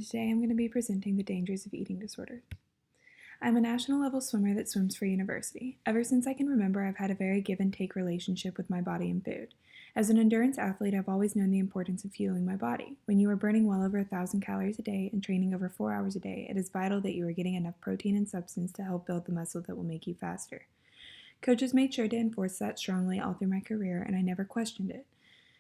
and today I'm going to be presenting the dangers of eating disorders. I'm a national level swimmer that swims for university. Ever since I can remember, I've had a very give and take relationship with my body and food. As an endurance athlete, I've always known the importance of fueling my body. When you are burning well over 1,000 calories a day and training over 4 hours a day, it is vital that you are getting enough protein and substance to help build the muscle that will make you faster. Coaches made sure to enforce that strongly all through my career, and I never questioned it.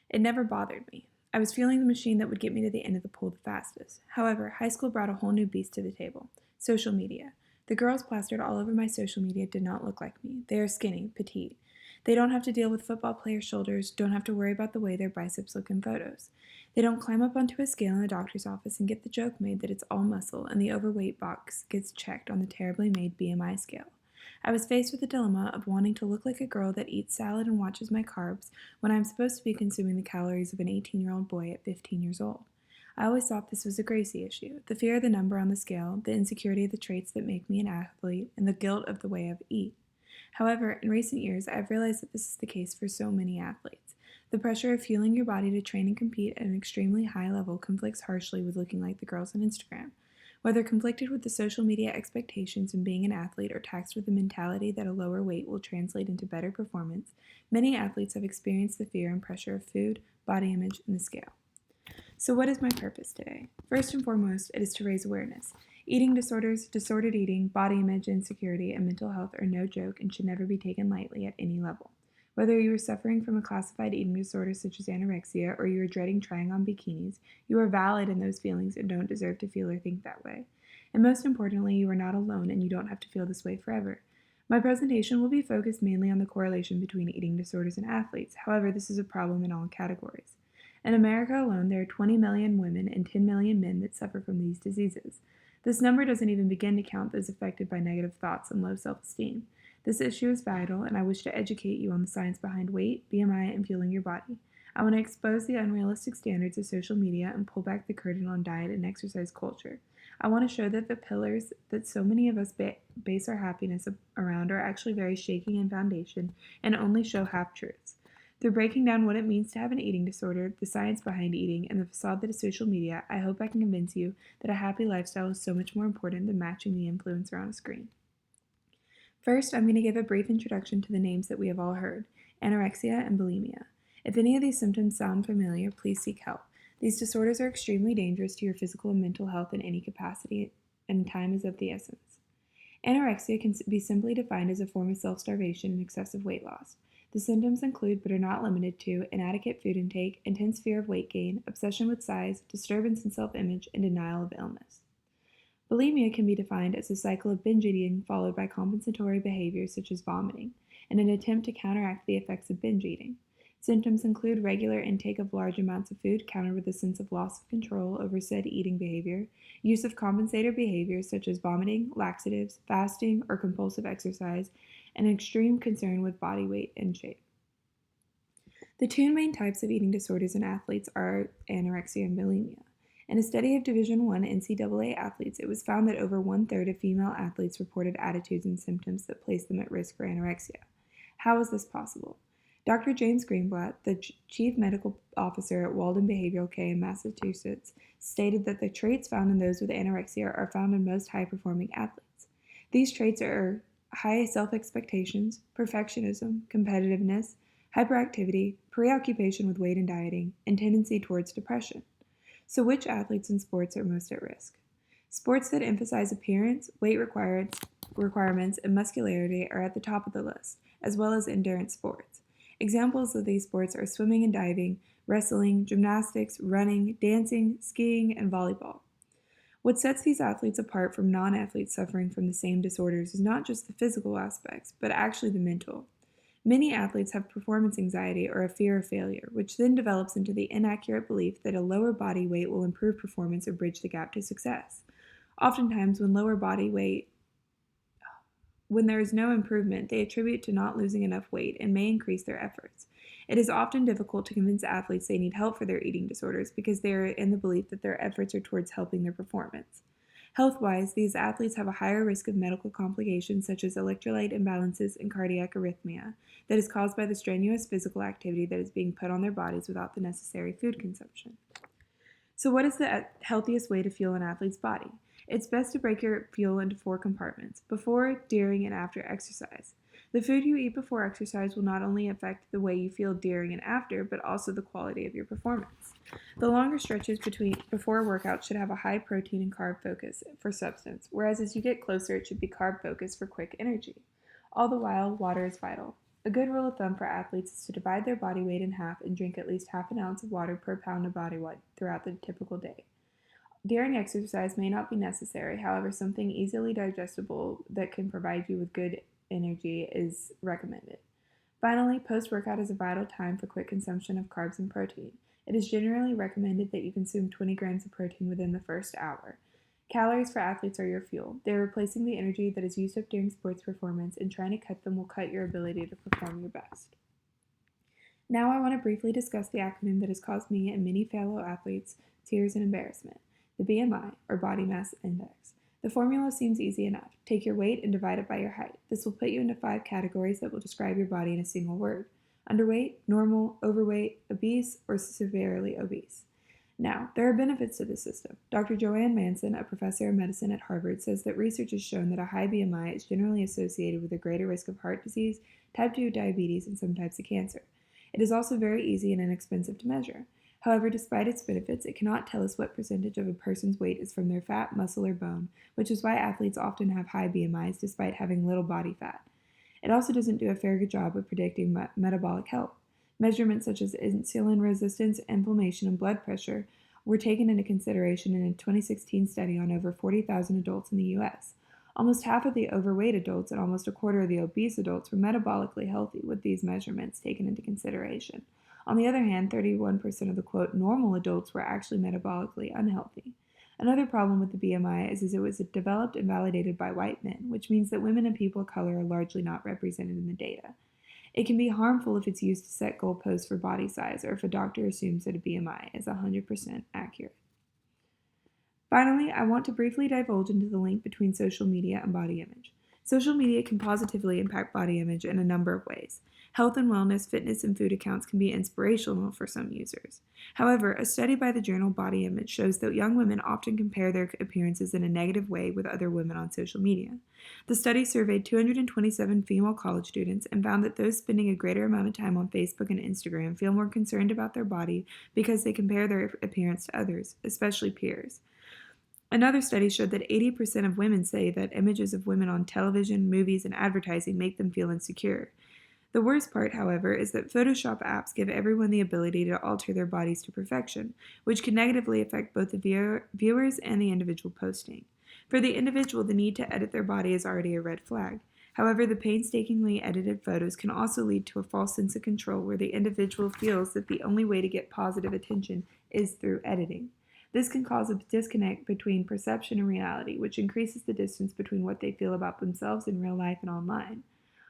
It never bothered me. I was fueling the machine that would get me to the end of the pool the fastest. However, high school brought a whole new beast to the table: social media. The girls plastered all over my social media did not look like me. They are skinny, petite. They don't have to deal with football players' shoulders, don't have to worry about the way their biceps look in photos. They don't climb up onto a scale in the doctor's office and get the joke made that it's all muscle and the overweight box gets checked on the terribly made BMI scale. I was faced with the dilemma of wanting to look like a girl that eats salad and watches my carbs when I'm supposed to be consuming the calories of an 18-year-old boy at 15 years old. I always thought this was a Gracie issue: the fear of the number on the scale, the insecurity of the traits that make me an athlete, and the guilt of the way I eat. However, in recent years, I've realized that this is the case for so many athletes. The pressure of fueling your body to train and compete at an extremely high level conflicts harshly with looking like the girls on Instagram. Whether conflicted with the social media expectations and being an athlete or taxed with the mentality that a lower weight will translate into better performance, many athletes have experienced the fear and pressure of food, body image, and the scale. So what is my purpose today? First and foremost, it is to raise awareness. Eating disorders, disordered eating, body image insecurity, and mental health are no joke and should never be taken lightly at any level. Whether you are suffering from a classified eating disorder such as anorexia or you are dreading trying on bikinis, you are valid in those feelings and don't deserve to feel or think that way. And most importantly, you are not alone and you don't have to feel this way forever. My presentation will be focused mainly on the correlation between eating disorders and athletes. However, this is a problem in all categories. In America alone, there are 20 million women and 10 million men that suffer from these diseases. This number doesn't even begin to count those affected by negative thoughts and low self-esteem. This issue is vital, and I wish to educate you on the science behind weight, BMI, and fueling your body. I want to expose the unrealistic standards of social media and pull back the curtain on diet and exercise culture. I want to show that the pillars that so many of us base our happiness around are actually very shaky in foundation and only show half-truths. Through breaking down what it means to have an eating disorder, the science behind eating, and the facade that is social media, I hope I can convince you that a happy lifestyle is so much more important than matching the influencer on a screen. First, I'm going to give a brief introduction to the names that we have all heard: anorexia and bulimia. If any of these symptoms sound familiar, please seek help. These disorders are extremely dangerous to your physical and mental health in any capacity, and time is of the essence. Anorexia can be simply defined as a form of self-starvation and excessive weight loss. The symptoms include, but are not limited to, inadequate food intake, intense fear of weight gain, obsession with size, disturbance in self-image, and denial of illness. Bulimia can be defined as a cycle of binge eating followed by compensatory behaviors such as vomiting, in an attempt to counteract the effects of binge eating. Symptoms include regular intake of large amounts of food countered with a sense of loss of control over said eating behavior, use of compensator behaviors such as vomiting, laxatives, fasting, or compulsive exercise, and extreme concern with body weight and shape. The two main types of eating disorders in athletes are anorexia and bulimia. In a study of Division I NCAA athletes, it was found that over 1/3 of female athletes reported attitudes and symptoms that placed them at risk for anorexia. How is this possible? Dr. James Greenblatt, the chief medical officer at Walden Behavioral Care in Massachusetts, stated that the traits found in those with anorexia are found in most high-performing athletes. These traits are high self-expectations, perfectionism, competitiveness, hyperactivity, preoccupation with weight and dieting, and tendency towards depression. So which athletes in sports are most at risk? Sports that emphasize appearance, weight requirements, and muscularity are at the top of the list, as well as endurance sports. Examples of these sports are swimming and diving, wrestling, gymnastics, running, dancing, skiing, and volleyball. What sets these athletes apart from non-athletes suffering from the same disorders is not just the physical aspects, but actually the mental. Many athletes have performance anxiety or a fear of failure, which then develops into the inaccurate belief that a lower body weight will improve performance or bridge the gap to success. Oftentimes, when there is no improvement, they attribute to not losing enough weight and may increase their efforts. It is often difficult to convince athletes they need help for their eating disorders because they are in the belief that their efforts are towards helping their performance. Health-wise, these athletes have a higher risk of medical complications such as electrolyte imbalances and cardiac arrhythmia that is caused by the strenuous physical activity that is being put on their bodies without the necessary food consumption. So what is the healthiest way to fuel an athlete's body? It's best to break your fuel into 4 compartments: before, during, and after exercise. The food you eat before exercise will not only affect the way you feel during and after, but also the quality of your performance. The longer stretches before a workout should have a high protein and carb focus for substance, whereas as you get closer, it should be carb focused for quick energy. All the while, water is vital. A good rule of thumb for athletes is to divide their body weight in half and drink at least half an ounce of water per pound of body weight throughout the typical day. During exercise may not be necessary, however, something easily digestible that can provide you with good energy is recommended. Finally, post-workout is a vital time for quick consumption of carbs and protein. It is generally recommended that you consume 20 grams of protein within the first hour. Calories for athletes are your fuel. They are replacing the energy that is used up during sports performance, and trying to cut them will cut your ability to perform your best. Now I want to briefly discuss the acronym that has caused me and many fellow athletes tears and embarrassment: the BMI, or Body Mass Index. The formula seems easy enough. Take your weight and divide it by your height. This will put you into 5 categories that will describe your body in a single word: underweight, normal, overweight, obese, or severely obese. Now, there are benefits to this system. Dr. Joanne Manson, a professor of medicine at Harvard, says that research has shown that a high BMI is generally associated with a greater risk of heart disease, type 2 diabetes, and some types of cancer. It is also very easy and inexpensive to measure. However, despite its benefits, it cannot tell us what percentage of a person's weight is from their fat, muscle, or bone, which is why athletes often have high BMIs despite having little body fat. It also doesn't do a very good job of predicting metabolic health. Measurements such as insulin resistance, inflammation, and blood pressure were taken into consideration in a 2016 study on over 40,000 adults in the U.S. Almost half of the overweight adults and almost a quarter of the obese adults were metabolically healthy with these measurements taken into consideration. On the other hand, 31% of the quote normal adults were actually metabolically unhealthy. Another problem with the BMI is it was developed and validated by white men, which means that women and people of color are largely not represented in the data. It can be harmful if it's used to set goalposts for body size, or if a doctor assumes that a BMI is 100% accurate. Finally, I want to briefly divulge into the link between social media and body image. Social media can positively impact body image in a number of ways. Health and wellness, fitness, and food accounts can be inspirational for some users. However, a study by the journal Body Image shows that young women often compare their appearances in a negative way with other women on social media. The study surveyed 227 female college students and found that those spending a greater amount of time on Facebook and Instagram feel more concerned about their body because they compare their appearance to others, especially peers. Another study showed that 80% of women say that images of women on television, movies, and advertising make them feel insecure. The worst part, however, is that Photoshop apps give everyone the ability to alter their bodies to perfection, which can negatively affect both the viewers and the individual posting. For the individual, the need to edit their body is already a red flag. However, the painstakingly edited photos can also lead to a false sense of control where the individual feels that the only way to get positive attention is through editing. This can cause a disconnect between perception and reality, which increases the distance between what they feel about themselves in real life and online.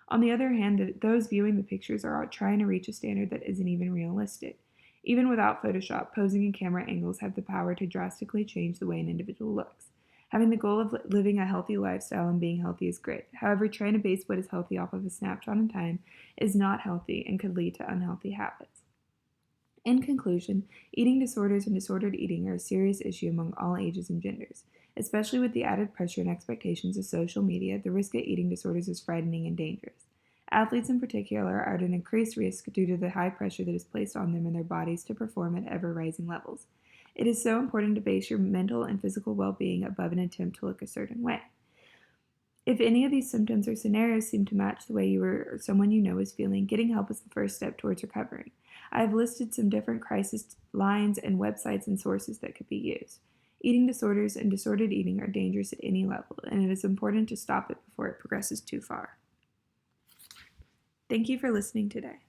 On the other hand, those viewing the pictures are trying to reach a standard that isn't even realistic. Even without Photoshop, posing and camera angles have the power to drastically change the way an individual looks. Having the goal of living a healthy lifestyle and being healthy is great. However, trying to base what is healthy off of a snapshot in time is not healthy and could lead to unhealthy habits. In conclusion, eating disorders and disordered eating are a serious issue among all ages and genders. Especially with the added pressure and expectations of social media, the risk of eating disorders is frightening and dangerous. Athletes in particular are at an increased risk due to the high pressure that is placed on them and their bodies to perform at ever-rising levels. It is so important to base your mental and physical well-being above an attempt to look a certain way. If any of these symptoms or scenarios seem to match the way you or someone you know is feeling, getting help is the first step towards recovering. I have listed some different crisis lines and websites and sources that could be used. Eating disorders and disordered eating are dangerous at any level, and it is important to stop it before it progresses too far. Thank you for listening today.